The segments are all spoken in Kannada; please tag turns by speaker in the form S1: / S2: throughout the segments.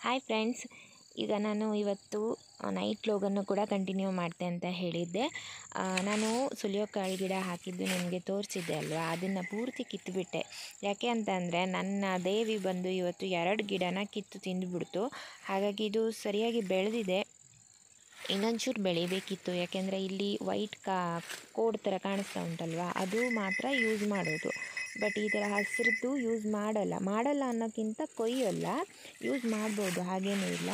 S1: ಹಾಯ್ ಫ್ರೆಂಡ್ಸ್, ಈಗ ನಾನು ಇವತ್ತು ನೈಟ್ ವ್ಲಾಗನ್ನು ಕೂಡ ಕಂಟಿನ್ಯೂ ಮಾಡ್ತೆ ಅಂತ ಹೇಳಿದ್ದೆ. ನಾನು ಸುಲಿಯೋಕಾಳು ಗಿಡ ಹಾಕಿದ್ದು ನಿಮಗೆ ತೋರಿಸಿದ್ದೆ ಅಲ್ವಾ, ಅದನ್ನು ಪೂರ್ತಿ ಕಿತ್ತುಬಿಟ್ಟೆ. ಯಾಕೆ ಅಂತ ಅಂದರೆ ನನ್ನ ದೇವಿ ಬಂದು ಇವತ್ತು 2 ಗಿಡನ ಕಿತ್ತು ತಿಂದುಬಿಡ್ತು. ಹಾಗಾಗಿ ಇದು ಸರಿಯಾಗಿ ಬೆಳೆದಿದೆ, ಇನ್ನೊಂಚೂರು ಬೆಳಿಬೇಕಿತ್ತು. ಯಾಕೆಂದರೆ ಇಲ್ಲಿ ವೈಟ್ ಕೋಡ್ ಥರ ಕಾಣಿಸ್ತಾ ಉಂಟಲ್ವ, ಅದು ಮಾತ್ರ ಯೂಸ್ ಮಾಡೋದು. ಬಟ್ ಈ ಥರ ಹಸಿರದ್ದು ಯೂಸ್ ಮಾಡಲ್ಲ ಅನ್ನೋಕ್ಕಿಂತ ಕೊಯ್ಯಲ್ಲ, ಯೂಸ್ ಮಾಡ್ಬೋದು, ಹಾಗೇನೂ ಇಲ್ಲ.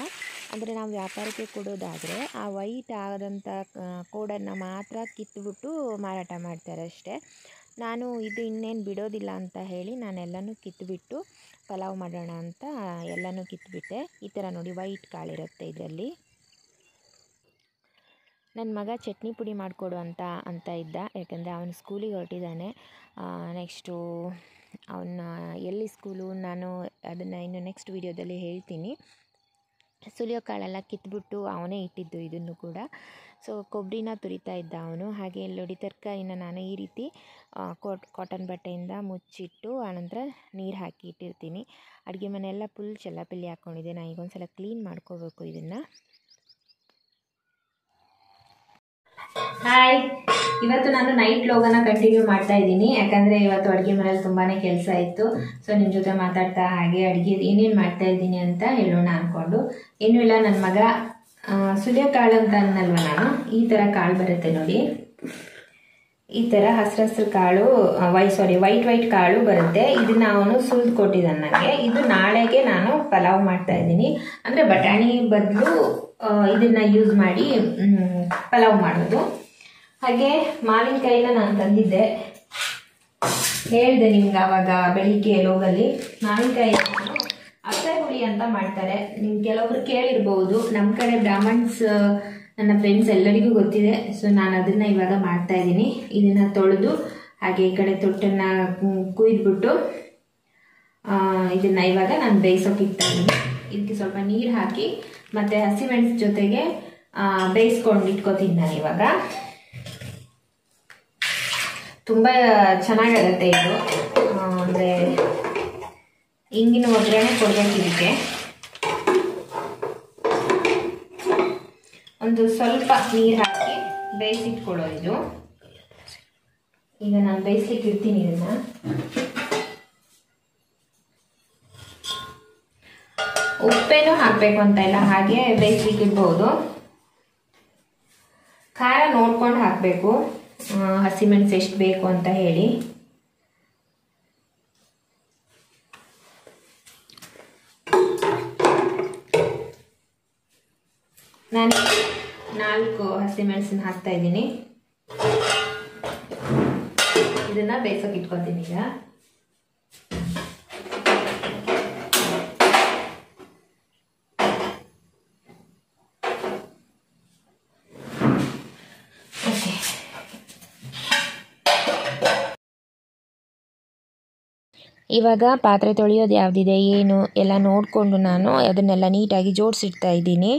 S1: ಅಂದರೆ ನಾವು ವ್ಯಾಪಾರಕ್ಕೆ ಕೊಡೋದಾದರೆ ಆ ವೈಟ್ ಆದಂಥ ಕೋಡನ್ನು ಮಾತ್ರ ಕಿತ್ತುಬಿಟ್ಟು ಮಾರಾಟ ಮಾಡ್ತಾರೆ ಅಷ್ಟೇ. ನಾನು ಇದು ಇನ್ನೇನು ಬಿಡೋದಿಲ್ಲ ಅಂತ ಹೇಳಿ ನಾನೆಲ್ಲನೂ ಕಿತ್ತುಬಿಟ್ಟು ಪಲಾವ್ ಮಾಡೋಣ ಅಂತ ಎಲ್ಲನೂ ಕಿತ್ತುಬಿಟ್ಟೆ. ಈ ಥರ ನೋಡಿ ವೈಟ್ ಕಾಳಿರುತ್ತೆ ಇದರಲ್ಲಿ. ನನ್ನ ಮಗ ಚಟ್ನಿ ಪುಡಿ ಮಾಡಿಕೊಡು ಅಂತ ಇದ್ದ, ಯಾಕಂದರೆ ಅವನು ಸ್ಕೂಲಿಗೆ ಹೊರಟಿದ್ದಾನೆ. ನೆಕ್ಸ್ಟು ಅವನ ಎಲ್ಲಿ ಸ್ಕೂಲು ನಾನು ಅದನ್ನು ಇನ್ನು ನೆಕ್ಸ್ಟ್ ವೀಡಿಯೋದಲ್ಲಿ ಹೇಳ್ತೀನಿ. ಸುಲಿಯೋ ಕಾಳೆಲ್ಲ ಕಿತ್ಬಿಟ್ಟು ಅವನೇ ಇಟ್ಟಿದ್ದು ಇದನ್ನು ಕೂಡ. ಸೊ ಕೊಬ್ಬರಿನ ತುರಿತಾ ಇದ್ದ ಅವನು. ಹಾಗೆ ನೋಡಿ ತರಕಾರಿನ ನಾನು ಈ ರೀತಿ ಕಾಟನ್ ಬಟ್ಟೆಯಿಂದ ಮುಚ್ಚಿಟ್ಟು ಆನಂತರ ನೀರು ಹಾಕಿ ಇಟ್ಟಿರ್ತೀನಿ. ಅಡುಗೆ ಮನೆಯೆಲ್ಲ ಫುಲ್ ಚೆಲ್ಲಾಪಿಲ್ಲಿ ಹಾಕ್ಕೊಂಡಿದ್ದೆ. ನಾನು ಈಗ ಒಂದ್ಸಲ ಕ್ಲೀನ್ ಮಾಡ್ಕೋಬೇಕು ಇದನ್ನು. ಹಾಯ್, ಇವತ್ತು ನಾನು ನೈಟ್ ವ್ಲಾಗನ್ನು ಕಂಟಿನ್ಯೂ ಮಾಡ್ತಾ ಇದ್ದೀನಿ. ಯಾಕಂದರೆ ಇವತ್ತು ಅಡುಗೆ ಮನೇಲಿ ತುಂಬಾ ಕೆಲಸ ಇತ್ತು. ಸೊ ನಿಮ್ಮ ಜೊತೆ ಮಾತಾಡ್ತಾ ಹಾಗೆ ಅಡುಗೆ ಏನೇನು ಮಾಡ್ತಾ ಇದ್ದೀನಿ ಅಂತ ಹೇಳೋಣ ಅಂದ್ಕೊಂಡು. ಏನೂ ಇಲ್ಲ, ನನ್ನ ಮಗ ಸುಲಿಯೋ ಕಾಳು ಅಂತ ಅನ್ನಲ್ವ ನಾನು, ಈ ಥರ ಕಾಳು ಬರುತ್ತೆ ನೋಡಿ, ಈ ಥರ ಹಸಿರು ಕಾಳು, ವೈಟ್ ಕಾಳು ಬರುತ್ತೆ. ಇದನ್ನು ಅವನು ಸುಲಿದು ಕೊಟ್ಟಿದ್ದಾನೆ ನನಗೆ. ಇದು ನಾಳೆಗೆ ನಾನು ಪಲಾವ್ ಮಾಡ್ತಾ ಇದ್ದೀನಿ. ಅಂದರೆ ಬಟಾಣಿ ಬದಲು ಇದನ್ನು ಯೂಸ್ ಮಾಡಿ ಪಲಾವ್ ಮಾಡೋದು. ಹಾಗೆ ಮಾವಿನಕಾಯಿನ ನಾನು ತಂದಿದ್ದೆ, ಹೇಳಿದೆ ನಿಮ್ಗೆ ಆವಾಗ ಬೆಳಿಗ್ಗೆ ಲೋಗಲ್ಲಿ. ಮಾವಿನಕಾಯಿ ಅಸೆ ಹುಳಿ ಅಂತ ಮಾಡ್ತಾರೆ, ನಿಮ್ಗೆ ಕೆಲವೊಬ್ರು ಕೇಳಿರ್ಬೋದು. ನಮ್ಮ ಕಡೆ ಬ್ರಾಹ್ಮಣ್ಸ್ ನನ್ನ ಫ್ರೆಂಡ್ಸ್ ಎಲ್ಲರಿಗೂ ಗೊತ್ತಿದೆ. ಸೊ ನಾನು ಅದನ್ನು ಇವಾಗ ಮಾಡ್ತಾ ಇದ್ದೀನಿ. ಇದನ್ನು ತೊಳೆದು ಹಾಗೆ ಈ ಕಡೆ ತೊಟ್ಟನ್ನು ಕುಯ್ದುಬಿಟ್ಟು ಇದನ್ನು ಇವಾಗ ನಾನು ಬೇಯಿಸೋಕೆ ಇಡ್ತಾ ಇದ್ದೀನಿ. ಇದಕ್ಕೆ ಸ್ವಲ್ಪ ನೀರು ಹಾಕಿ ಮತ್ತು ಹಸಿಮೆಣಸು ಜೊತೆಗೆ ಬೇಯಿಸ್ಕೊಂಡು ಇಟ್ಕೋತೀನಿ ನಾನು ಇವಾಗ. ತುಂಬ ಚೆನ್ನಾಗಾಗತ್ತೆ ಇದು. ಅಂದರೆ ಹಿಂಗಿನ ಒಗ್ಗರಣೆ ಕೊಡಬೇಕು ಇದಕ್ಕೆ. ಒಂದು ಸ್ವಲ್ಪ ನೀರು ಹಾಕಿ ಬೇಯಿಸಿಟ್ಕೊಳ್ಳೋದು ಇದು. ಈಗ ನಾನು ಬೇಯಿಸ್ಲಿಕ್ಕೆ ಇಡ್ತೀನಿ ಇದನ್ನು. ಉಪ್ಪೇನು ಹಾಕಬೇಕು ಅಂತ ಇಲ್ಲ, ಹಾಗೆ ಬೇಯಿಸ್ಲಿಕ್ಕೆ ಇಡ್ಬೋದು. ಖಾರ ನೋಡ್ಕೊಂಡು ಹಾಕಬೇಕು, ಹಸಿಮೆಣಸು ಎಷ್ಟು ಬೇಕು ಅಂತ ಹೇಳಿ. ನಾನು 4 ಹಸಿಮೆಣಸನ್ನು ಹಾಕ್ತಾ ಇದ್ದೀನಿ. ಇದನ್ನ ಬೇಯಿಸೋಕೆ ಇಟ್ಕೊತೀನಿ ಈಗ. ಇವಾಗ ಪಾತ್ರೆ ತೊಳೆಯೋದು ಯಾವುದಿದೆ ಏನು ಎಲ್ಲ ನೋಡಿಕೊಂಡು ನಾನು ಅದನ್ನೆಲ್ಲ ನೀಟಾಗಿ ಜೋಡಿಸಿಡ್ತಾ ಇದ್ದೀನಿ.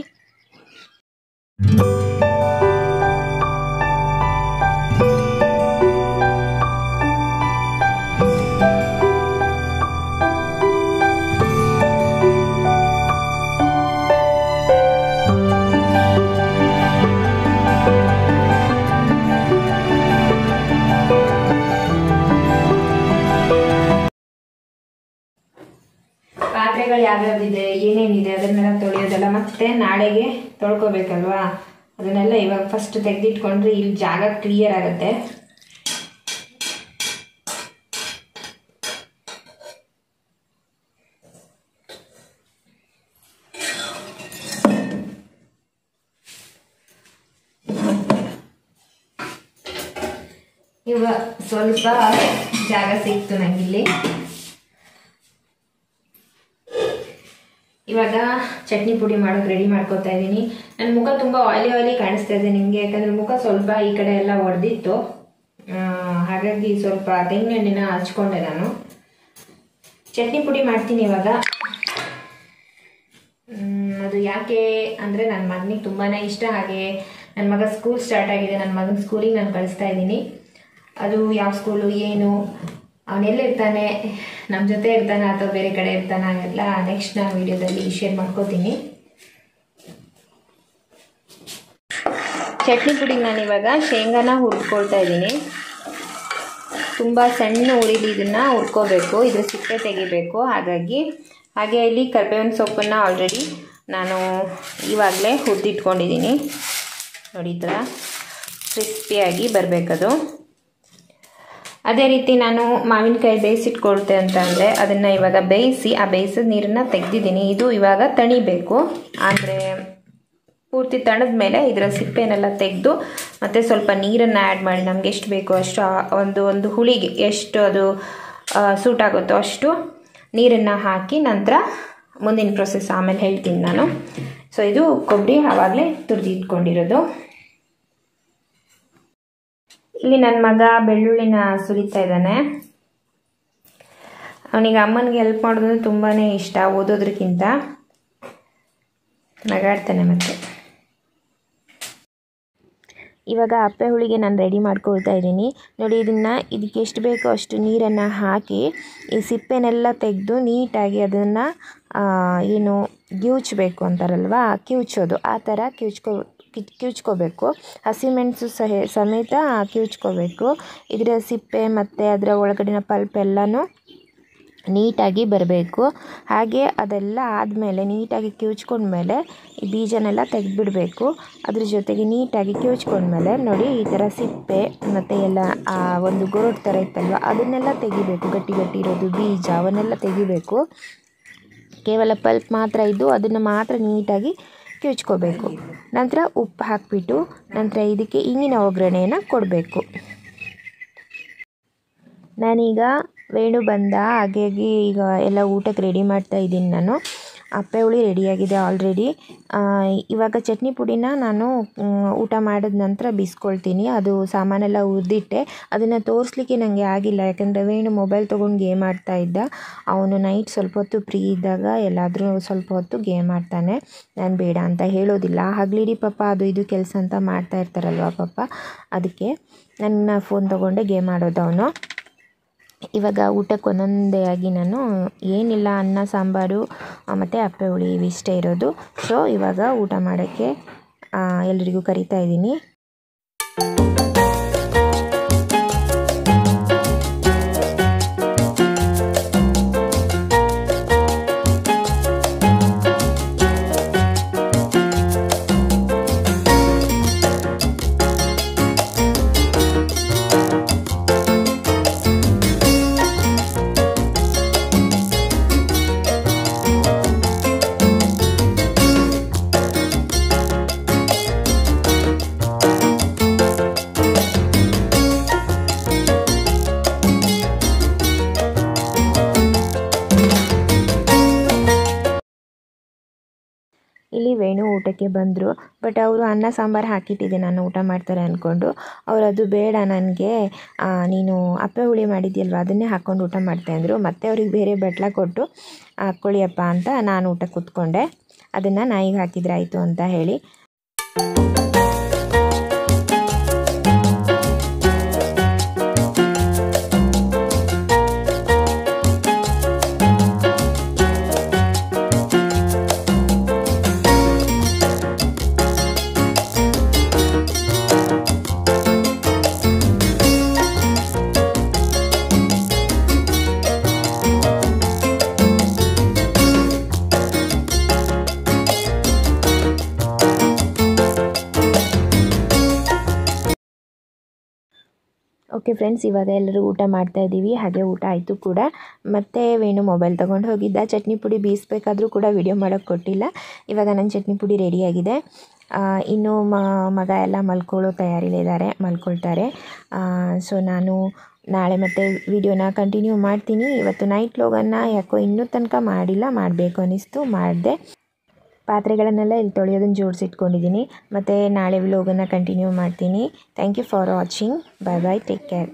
S1: ಪಾತ್ರೆಗಳು ಯಾವ್ಯಾವ್ದಿದೆ ಏನೇನಿದೆ ಅದನ್ನೆಲ್ಲ ತೊಳೆಯೋದೆಲ್ಲ ಮತ್ತೆ ನಾಳೆಗೆ ತೊಳ್ಕೊಬೇಕಲ್ವಾ, ಅದನ್ನೆಲ್ಲ ಇವಾಗ ಫಸ್ಟ್ ತೆಗೆದಿಟ್ಕೊಂಡ್ರೆ ಇಲ್ಲಿ ಜಾಗ ಕ್ಲಿಯರ್ ಆಗುತ್ತೆ. ಇವಾಗ ಸ್ವಲ್ಪ ಜಾಗ ಸಿಕ್ತು ನಂಗಿಲ್ಲಿ. ಇವಾಗ ಚಟ್ನಿ ಪುಡಿ ಮಾಡೋಕೆ ರೆಡಿ ಮಾಡ್ಕೊತಾ ಇದ್ದೀನಿ. ನನ್ನ ಮುಖ ತುಂಬ ಆಯಿಲಿ ಕಾಣಿಸ್ತಾ ಇದೆ ನಿಮಗೆ, ಯಾಕಂದರೆ ಮುಖ ಸ್ವಲ್ಪ ಈ ಕಡೆ ಎಲ್ಲ ಒಡೆದಿತ್ತು. ಹಾಗಾಗಿ ಸ್ವಲ್ಪ ತೆಂಗಿನ ಎಣ್ಣೆನ ಹಚ್ಕೊಂಡೆ ನಾನು. ಚಟ್ನಿ ಪುಡಿ ಮಾಡ್ತೀನಿ ಇವಾಗ. ಅದು ಯಾಕೆ ಅಂದರೆ ನನ್ನ ಮಗನಿಗೆ ತುಂಬಾ ಇಷ್ಟ. ಹಾಗೆ ನನ್ನ ಮಗ ಸ್ಕೂಲ್ ಸ್ಟಾರ್ಟ್ ಆಗಿದೆ, ನನ್ನ ಮಗನ ಸ್ಕೂಲಿಗೆ ನಾನು ಕಳಿಸ್ತಾ ಇದ್ದೀನಿ. ಅದು ಯಾವ ಸ್ಕೂಲು ಏನು, ಅವನೆಲ್ಲಿರ್ತಾನೆ, ನಮ್ಮ ಜೊತೆ ಇರ್ತಾನೆ ಅಥವಾ ಬೇರೆ ಕಡೆ ಇರ್ತಾನೆ ಎಲ್ಲ ನೆಕ್ಸ್ಟ್ ನಾನು ವಿಡಿಯೋದಲ್ಲಿ ಶೇರ್ ಮಾಡ್ಕೋತೀನಿ. ಚಟ್ನಿ ಪುಡಿಗೆ ನಾನು ಇವಾಗ ಶೇಂಗಾನ ಹುರ್ಕೊಳ್ತಾ ಇದ್ದೀನಿ. ತುಂಬ ಸಣ್ಣ ಉರಿಲಿ ಇದನ್ನು ಹುರ್ಕೋಬೇಕು, ಇದ್ರ ಸಿಪ್ಪೆ ತೆಗಿಬೇಕು. ಹಾಗೆ ಇಲ್ಲಿ ಕರಿಬೇವಿನ ಸೊಪ್ಪನ್ನು ಆಲ್ರೆಡಿ ನಾನು ಇವಾಗಲೇ ಹುರಿದಿಟ್ಕೊಂಡಿದ್ದೀನಿ. ನೋಡಿ ಈ ಥರ ಕ್ರಿಸ್ಪಿಯಾಗಿ ಬರಬೇಕದು. ಅದೇ ರೀತಿ ನಾನು ಮಾವಿನಕಾಯಿ ಬೇಯಿಸಿಟ್ಕೊಳ್ತೆ ಅಂತ ಅಂದರೆ ಅದನ್ನು ಇವಾಗ ಬೇಯಿಸಿ ಆ ಬೇಯಿಸಿದ ನೀರನ್ನು ತೆಗೆದಿದ್ದೀನಿ. ಇದು ಇವಾಗ ತಣಿಬೇಕು. ಅಂದರೆ ಪೂರ್ತಿ ತಣದ ಮೇಲೆ ಇದರ ಸಿಪ್ಪೆನೆಲ್ಲ ತೆಗೆದು ಮತ್ತು ಸ್ವಲ್ಪ ನೀರನ್ನು ಆ್ಯಡ್ ಮಾಡಿ ನಮಗೆ ಎಷ್ಟು ಬೇಕೋ ಅಷ್ಟು ಒಂದು ಹುಳಿಗೆ ಎಷ್ಟು ಅದು ಸೂಟ್ ಆಗುತ್ತೋ ಅಷ್ಟು ನೀರನ್ನು ಹಾಕಿ ನಂತರ ಮುಂದಿನ ಪ್ರೊಸೆಸ್ ಆಮೇಲೆ ಹೇಳ್ತೀನಿ ನಾನು. ಸೊ ಇದು ಕೊಬ್ಬರಿ ಆವಾಗಲೇ ತುರಿದಿಟ್ಕೊಂಡಿರೋದು. ಇಲ್ಲಿ ನನ್ನ ಮಗ ಬೆಳ್ಳುಳ್ಳಿನ ಸುರಿತಾ ಇದ್ದಾನೆ. ಅವನಿಗೆ ಅಮ್ಮನಿಗೆ ಹೆಲ್ಪ್ ಮಾಡೋದು ತುಂಬಾ ಇಷ್ಟ, ಓದೋದ್ರಕ್ಕಿಂತ. ನಗಾಡ್ತಾನೆ. ಮತ್ತು ಇವಾಗ ಅಪ್ಪೆ ಹುಳಿಗೆ ನಾನು ರೆಡಿ ಮಾಡ್ಕೊಳ್ತಾ ಇದ್ದೀನಿ. ನೋಡಿ ಇದಕ್ಕೆ ಎಷ್ಟು ಬೇಕೋ ಅಷ್ಟು ನೀರನ್ನು ಹಾಕಿ ಈ ಸಿಪ್ಪೆನೆಲ್ಲ ತೆಗೆದು ನೀಟಾಗಿ ಅದನ್ನು ಏನು ಕಿವುಚಬೇಕು ಅಂತಾರಲ್ವ, ಕಿವುಚೋದು ಆ ಥರ ಕಿವುಚ್ಕೋಬೇಕು. ಹಸಿಮೆಣಸು ಸಮೇತ ಕಿವುಚ್ಕೋಬೇಕು. ಇದರ ಸಿಪ್ಪೆ ಮತ್ತು ಅದರ ಒಳಗಡಿನ ಪಲ್ಪ್ ಎಲ್ಲನೂ ನೀಟಾಗಿ ಬರಬೇಕು. ಹಾಗೆ ಅದೆಲ್ಲ ಆದಮೇಲೆ ನೀಟಾಗಿ ಕಿವುಚ್ಕೊಂಡ್ಮೇಲೆ ಈ ಬೀಜನೆಲ್ಲ ತೆಗೆದುಬಿಡಬೇಕು. ಅದ್ರ ಜೊತೆಗೆ ನೀಟಾಗಿ ಕಿವುಚ್ಕೊಂಡ್ಮೇಲೆ ನೋಡಿ ಈ ಥರ ಸಿಪ್ಪೆ ಮತ್ತು ಎಲ್ಲ ಒಂದು ಗೊರಟು ಥರ ಇತ್ತಲ್ವ ಅದನ್ನೆಲ್ಲ ತೆಗಿಬೇಕು. ಗಟ್ಟಿ ಇರೋದು ಬೀಜ ಅವನ್ನೆಲ್ಲ ತೆಗಿಬೇಕು. ಕೇವಲ ಪಲ್ಪ್ ಮಾತ್ರ ಇದ್ದು ಅದನ್ನು ಮಾತ್ರ ನೀಟಾಗಿ ಕಿವುಚ್ಕೋಬೇಕು. ನಂತರ ಉಪ್ಪು ಹಾಕಿಬಿಟ್ಟು ನಂತರ ಇದಕ್ಕೆ ಇಂಗಿನ ಒಗ್ಗರಣೆಯನ್ನು ಕೊಡಬೇಕು. ನಾನೀಗ ವೇಣು ಬಂದ ಹಾಗಾಗಿ ಈಗ ಎಲ್ಲ ಊಟಕ್ಕೆ ರೆಡಿ ಮಾಡ್ತಾ ಇದ್ದೀನಿ ನಾನು. ಅಪ್ಪೆ ಹುಳಿ ರೆಡಿಯಾಗಿದೆ ಆಲ್ರೆಡಿ. ಇವಾಗ ಚಟ್ನಿ ಪುಡಿನ ನಾನು ಊಟ ಮಾಡಿದ ನಂತರ ಬಿಸ್ಕೊಳ್ತೀನಿ. ಅದು ಸಾಮಾನೆಲ್ಲ ಹುರಿದಿಟ್ಟೆ, ಅದನ್ನು ತೋರಿಸ್ಲಿಕ್ಕೆ ನನಗೆ ಆಗಿಲ್ಲ. ಯಾಕಂದರೆ ವೇಣು ಮೊಬೈಲ್ ತೊಗೊಂಡು ಗೇಮ್ ಆಡ್ತಾ ಇದ್ದ. ಅವನು ನೈಟ್ ಸ್ವಲ್ಪ ಹೊತ್ತು ಫ್ರೀ ಇದ್ದಾಗ ಎಲ್ಲಾದರೂ ಸ್ವಲ್ಪ ಹೊತ್ತು ಗೇಮ್ ಆಡ್ತಾನೆ. ನಾನು ಬೇಡ ಅಂತ ಹೇಳೋದಿಲ್ಲ. ಹಗಲಿಡೀ ಪಾಪ ಅದು ಇದು ಕೆಲಸ ಅಂತ ಮಾಡ್ತಾ ಇರ್ತಾರಲ್ವ ಪಾಪ, ಅದಕ್ಕೆ ನನ್ನ ಫೋನ್ ತೊಗೊಂಡೆ ಗೇಮ್ ಆಡೋದು ಅವನು. ಇವಾಗ ಊಟಕ್ಕೆ ಒಂದೊಂದೇ ಆಗಿ ನಾನು ಏನಿಲ್ಲ ಅನ್ನ ಸಾಂಬಾರು ಮತ್ತು ಅಪ್ಪೆ ಹುಳಿ ಇವಿಷ್ಟೇ ಇರೋದು. ಸೊ ಇವಾಗ ಊಟ ಮಾಡೋಕ್ಕೆ ಎಲ್ರಿಗೂ ಕರಿತಾ ಇದ್ದೀನಿ. ಇಲ್ಲಿ ವೇಣು ಊಟಕ್ಕೆ ಬಂದರು. ಬಟ್ ಅವರು ಅನ್ನ ಸಾಂಬಾರು ಹಾಕಿಟ್ಟಿದ್ದೆ ನಾನು ಊಟ ಮಾಡ್ತಾರೆ ಅಂದ್ಕೊಂಡು. ಅವರು ಅದು ಬೇಡ ನನಗೆ, ನೀನು ಅಪ್ಪೆ ಹುಳಿ ಮಾಡಿದ್ಯಲ್ವ ಅದನ್ನೇ ಹಾಕ್ಕೊಂಡು ಊಟ ಮಾಡ್ತೆ ಅಂದರು. ಮತ್ತು ಅವ್ರಿಗೆ ಬೇರೆ ಬಟ್ಲ ಕೊಟ್ಟು ಹಾಕ್ಕೊಳ್ಳಿಯಪ್ಪ ಅಂತ ನಾನು ಊಟ ಕೂತ್ಕೊಂಡೆ. ಅದನ್ನು ನಾಯಿಗೆ ಹಾಕಿದ್ರೆ ಆಯಿತು ಅಂತ ಹೇಳಿ. ಓಕೆ ಫ್ರೆಂಡ್ಸ್, ಇವಾಗ ಎಲ್ಲರೂ ಊಟ ಮಾಡ್ತಾಯಿದ್ದೀವಿ. ಹಾಗೆ ಊಟ ಆಯಿತು ಕೂಡ. ಮತ್ತು ವೇಣು ಮೊಬೈಲ್ ತೊಗೊಂಡು ಹೋಗಿದ್ದ. ಚಟ್ನಿ ಪುಡಿ ಬೀಸಬೇಕಾದ್ರೂ ಕೂಡ ವಿಡಿಯೋ ಮಾಡೋಕ್ಕೆ ಕೊಟ್ಟಿಲ್ಲ. ಇವಾಗ ನನ್ನ ಚಟ್ನಿ ಪುಡಿ ರೆಡಿಯಾಗಿದೆ. ಇನ್ನು ಮಗ ಎಲ್ಲ ಮಲ್ಕೊಳ್ಳೋ ತಯಾರಿಲಿದ್ದಾರೆ, ಮಲ್ಕೊಳ್ತಾರೆ. ಸೊ ನಾನು ನಾಳೆ ಮತ್ತೆ ವಿಡಿಯೋನ ಕಂಟಿನ್ಯೂ ಮಾಡ್ತೀನಿ. ಇವತ್ತು ನೈಟ್ ವ್ಲಾಗನ್ನು ಯಾಕೋ ಇನ್ನೂ ತನಕ ಮಾಡಿಲ್ಲ, ಮಾಡಬೇಕು ಅನ್ನಿಸ್ತು, ಮಾಡಿದೆ. ಪಾತ್ರೆಗಳನ್ನೆಲ್ಲ ಇಲ್ಲಿ ತೊಳೆಯೋದನ್ನು ಜೋಡಿಸಿಟ್ಕೊಂಡಿದ್ದೀನಿ. ಮತ್ತು ನಾಳೆ ವ್ಲಾಗನ್ನು ಕಂಟಿನ್ಯೂ ಮಾಡ್ತೀನಿ. Thank you for watching. Bye bye, take care.